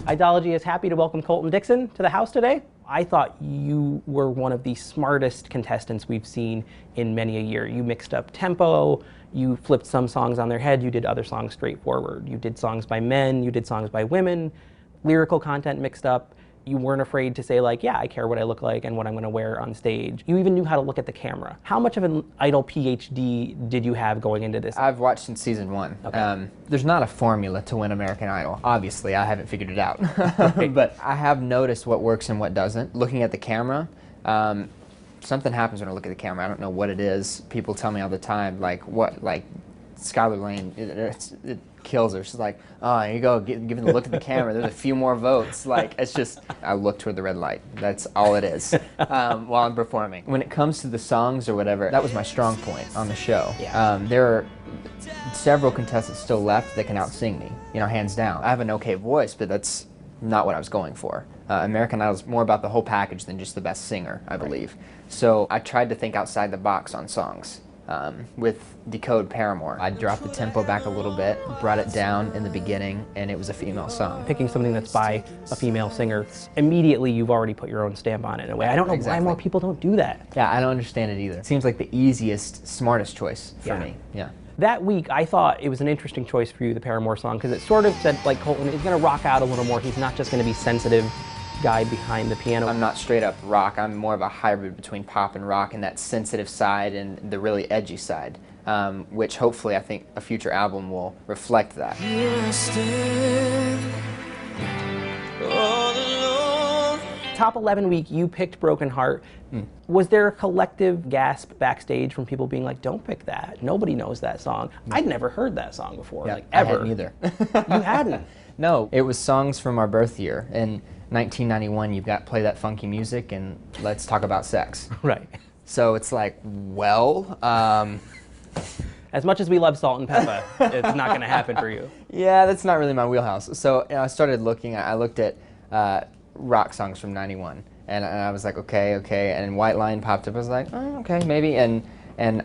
Idology is happy to welcome Colton Dixon to the house today. I thought you were one of the smartest contestants we've seen in many a year. You mixed up tempo, you flipped some songs on their head, you did other songs straightforward. You did songs by men, you did songs by women, lyrical content mixed up. You weren't afraid to say like, yeah, I care what I look like and what I'm gonna wear on stage. You even knew how to look at the camera. How much of an Idol PhD did you have going into this? I've watched since season 1. Okay. There's not a formula to win American Idol. Obviously, I haven't figured it out. Right. But I have noticed what works and what doesn't. Looking at the camera, something happens when I look at the camera. I don't know what it is. People tell me all the time, like Skylar Lane, it kills her. She's like, oh, here you go, giving the look at the camera. There's a few more votes. Like, it's just, I look toward the red light. That's all it is while I'm performing. When it comes to the songs or whatever, that was my strong point on the show. Yeah. There are several contestants still left that can out-sing me, you know, hands down. I have an okay voice, but that's not what I was going for. American Idol is more about the whole package than just the best singer, I believe. Right. So I tried to think outside the box on songs. With Decode Paramore, I dropped the tempo back a little bit, brought it down in the beginning, and it was a female song. Picking something that's by a female singer, immediately you've already put your own stamp on it in a way. I don't know why more people don't do that. Yeah, I don't understand it either. It seems like the easiest, smartest choice for me. Yeah. That week, I thought it was an interesting choice for you, the Paramore song, because it sort of said, like, Colton is going to rock out a little more. He's not just going to be sensitive guy behind the piano. I'm not straight up rock. I'm more of a hybrid between pop and rock, and that sensitive side and the really edgy side, which hopefully I think a future album will reflect that. Top 11 week, you picked Broken Heart. Was there a collective gasp backstage from people being like, don't pick that? Nobody knows that song. I'd never heard that song before, like ever. I hadn't either. You hadn't? No, it was songs from our birth year. And 1991, you've got Play That Funky Music and Let's Talk About Sex. Right. So it's like, well, as much as we love Salt and Pepper, it's not going to happen for you. Yeah, that's not really my wheelhouse. So I started looking, I looked at rock songs from 91, and I was like, okay, and White Line popped up. I was like, oh, okay, maybe, and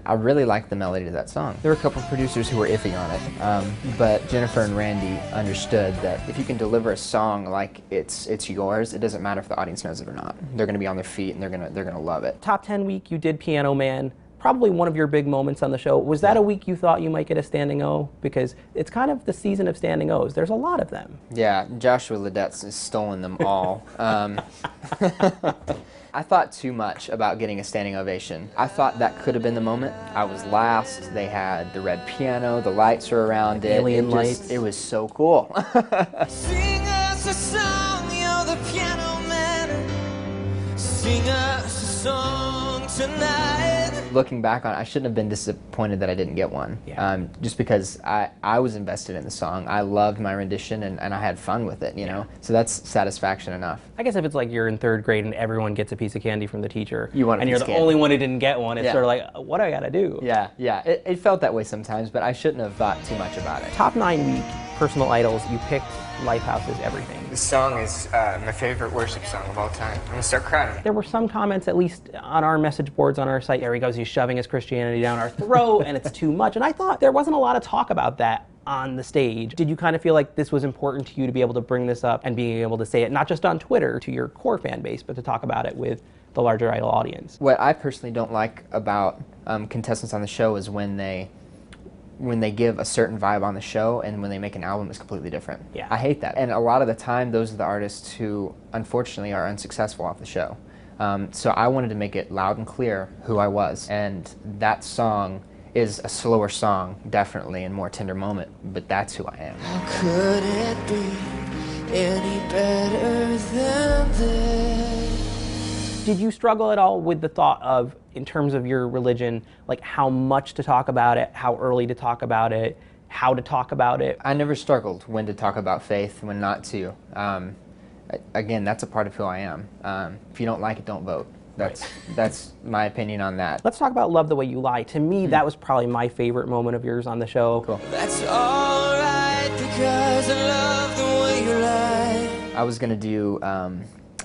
I really liked the melody to that song. There were a couple of producers who were iffy on it, but Jennifer and Randy understood that if you can deliver a song like it's yours, it doesn't matter if the audience knows it or not. They're going to be on their feet and they're gonna love it. Top 10 week, you did Piano Man. Probably one of your big moments on the show. Was that a week you thought you might get a standing O? Because it's kind of the season of standing O's. There's a lot of them. Yeah, Joshua Lidette's has stolen them all. I thought too much about getting a standing ovation. I thought that could have been the moment. I was last. They had the red piano, the lights were around it. Alien lights. It was so cool. Sing us a song, you're the piano man. Sing us a song tonight. Looking back on it, I shouldn't have been disappointed that I didn't get one. Yeah. Just because I was invested in the song. I loved my rendition and I had fun with it, you know? So that's satisfaction enough. I guess if it's like you're in 3rd grade and everyone gets a piece of candy from the teacher, you want a and you're piece the of candy. only one who didn't get one, it's sort of like, what do I gotta do? Yeah. It felt that way sometimes, but I shouldn't have thought too much about it. Top 9 week, personal idols, you picked Lifehouse's Everything. This song is my favorite worship song of all time. I'm gonna start crying. There were some comments, at least on our message boards on our site, there he goes, he's shoving his Christianity down our throat and it's too much. And I thought there wasn't a lot of talk about that on the stage. Did you kind of feel like this was important to you to be able to bring this up and being able to say it, not just on Twitter to your core fan base, but to talk about it with the larger Idol audience? What I personally don't like about contestants on the show is when they give a certain vibe on the show and when they make an album that's completely different. Yeah. I hate that. And a lot of the time, those are the artists who, unfortunately, are unsuccessful off the show. So I wanted to make it loud and clear who I was. And that song is a slower song, definitely, and more tender moment, but that's who I am. How could it be any better than this? Did you struggle at all with the thought of, in terms of your religion, like how much to talk about it, how early to talk about it, how to talk about it? I never struggled when to talk about faith, when not to. Again, that's a part of who I am. If you don't like it, don't vote. That's my opinion on that. Let's talk about Love the Way You Lie. To me, that was probably my favorite moment of yours on the show. Cool. That's alright because I love the way you lie. I was gonna do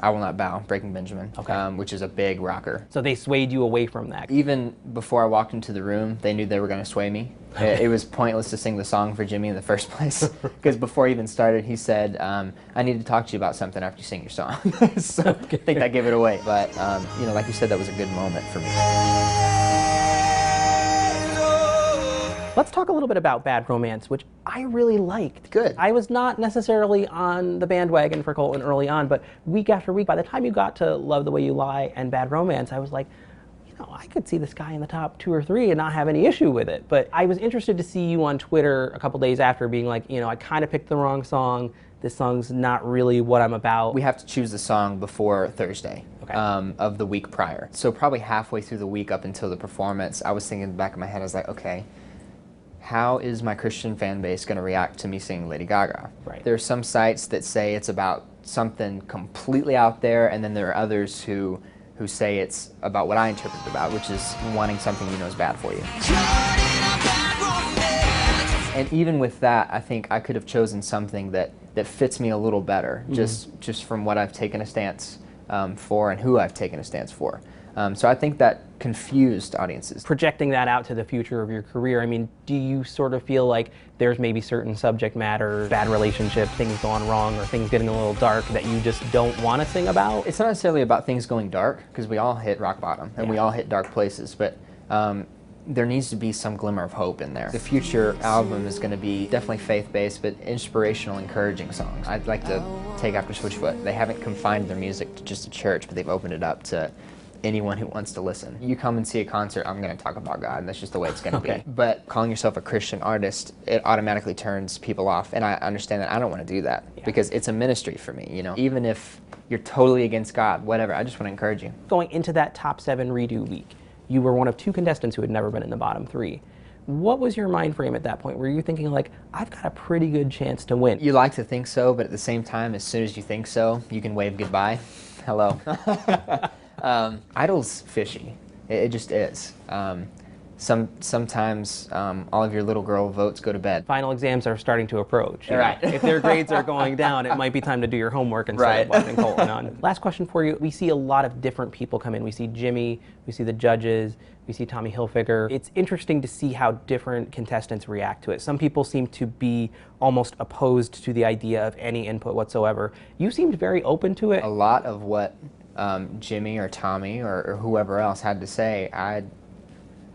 I Will Not Bow, Breaking Benjamin, Okay. which is a big rocker. So they swayed you away from that. Even before I walked into the room, they knew they were going to sway me. It was pointless to sing the song for Jimmy in the first place, because before he even started, he said, I need to talk to you about something after you sing your song. So I think that gave it away. But, you know, like you said, that was a good moment for me. Let's talk a little bit about Bad Romance, which I really liked. Good. I was not necessarily on the bandwagon for Colton early on, but week after week, by the time you got to Love the Way You Lie and Bad Romance, I was like, you know, I could see this guy in the top 2 or 3 and not have any issue with it. But I was interested to see you on Twitter a couple days after being like, you know, I kind of picked the wrong song. This song's not really what I'm about. We have to choose the song before Thursday. Okay. Of the week prior. So probably halfway through the week up until the performance, I was thinking in the back of my head, I was like, okay, how is my Christian fan base going to react to me singing Lady Gaga? Right. There are some sites that say it's about something completely out there, and then there are others who say it's about what I interpret it about, which is wanting something you know is bad for you. And even with that, I think I could have chosen something that fits me a little better, just from what I've taken a stance for and who I've taken a stance for. So I think that confused audiences. Projecting that out to the future of your career, I mean, do you sort of feel like there's maybe certain subject matter, bad relationship, things going wrong, or things getting a little dark that you just don't want to sing about? It's not necessarily about things going dark, because we all hit rock bottom, and we all hit dark places, but there needs to be some glimmer of hope in there. The future album is going to be definitely faith-based, but inspirational, encouraging songs. I'd like to take after Switchfoot. They haven't confined their music to just a church, but they've opened it up to anyone who wants to listen. You come and see a concert, I'm going to talk about God, and that's just the way it's going to be. But calling yourself a Christian artist, it automatically turns people off, and I understand that. I don't want to do that, because it's a ministry for me, you know. Even if you're totally against God, whatever, I just want to encourage you. Going into that top 7 redo week, you were one of 2 contestants who had never been in the bottom 3. What was your mind frame at that point? Were you thinking like, I've got a pretty good chance to win? You like to think so, but at the same time, as soon as you think so, you can wave goodbye. Hello. Idol's fishy. It just is. Sometimes all of your little girl votes go to bed. Final exams are starting to approach. Right. If their grades are going down, it might be time to do your homework instead of watching Colton on. Last question for you. We see a lot of different people come in. We see Jimmy, we see the judges, we see Tommy Hilfiger. It's interesting to see how different contestants react to it. Some people seem to be almost opposed to the idea of any input whatsoever. You seemed very open to it. A lot of what Jimmy or Tommy or whoever else had to say,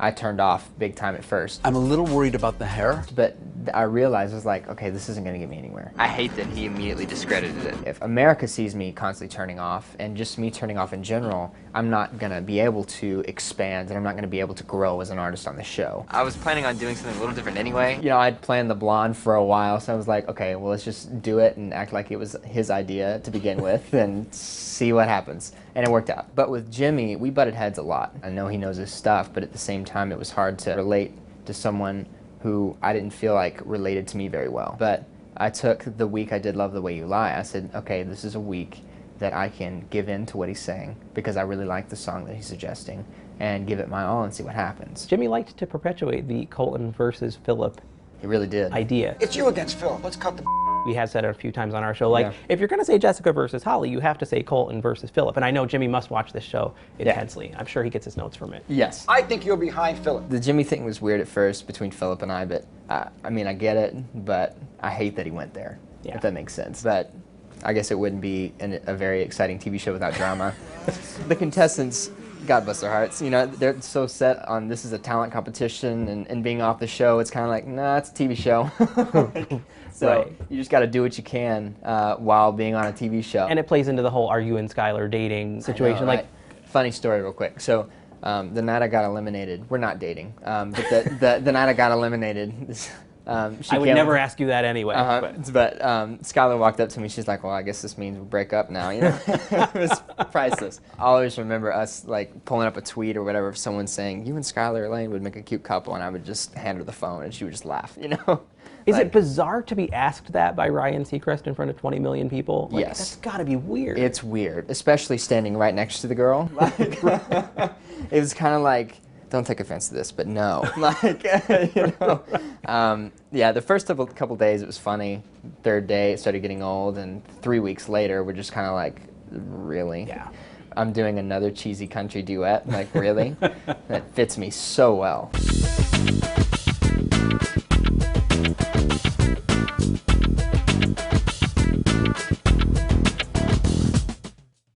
I turned off big time at first. I'm a little worried about the hair. But I realized, I was like, okay, this isn't going to get me anywhere. I hate that he immediately discredited it. If America sees me constantly turning off, and just me turning off in general, I'm not going to be able to expand, and I'm not going to be able to grow as an artist on the show. I was planning on doing something a little different anyway. You know, I'd planned the blonde for a while, so I was like, okay, well, let's just do it and act like it was his idea to begin with and see what happens. And it worked out. But with Jimmy, we butted heads a lot. I know he knows his stuff, but at the same time, it was hard to relate to someone who I didn't feel like related to me very well. But I took the week I did Love the Way You Lie. I said, okay, this is a week that I can give in to what he's saying, because I really like the song that he's suggesting, and give it my all and see what happens. Jimmy liked to perpetuate the Colton versus Philip He really did. idea. It's you against Phil. Let's cut the We have said it a few times on our show, like, if you're going to say Jessica versus Holly, you have to say Colton versus Philip. And I know Jimmy must watch this show intensely. I'm sure he gets his notes from it. Yes. I think you're behind Philip. The Jimmy thing was weird at first between Philip and I, but I mean, I get it, but I hate that he went there, if that makes sense. But I guess it wouldn't be a very exciting TV show without drama. The contestants, God bless their hearts, you know, they're so set on this is a talent competition and being off the show. It's kind of like, nah, it's a TV show. So you just got to do what you can while being on a TV show. And it plays into the whole are you and Skylar dating situation. Know, right? Funny story real quick. So the night I got eliminated, we're not dating, but the night I got eliminated, I would never ask you that anyway. But Skylar walked up to me. She's like, well, I guess this means we break up now. You know, it was priceless. I always remember us like pulling up a tweet or whatever of someone saying, you and Skylar Elaine would make a cute couple, and I would just hand her the phone and she would just laugh, you know? Is it bizarre to be asked that by Ryan Seacrest in front of 20 million people? Like, yes. That's got to be weird. It's weird, especially standing right next to the girl. Like, it was kind of like, don't take offense to this, but no. Like, you know. Yeah, the first couple days it was funny. Third day it started getting old, and 3 weeks later we're just kind of like really? Yeah. I'm doing another cheesy country duet, like really? That fits me so well.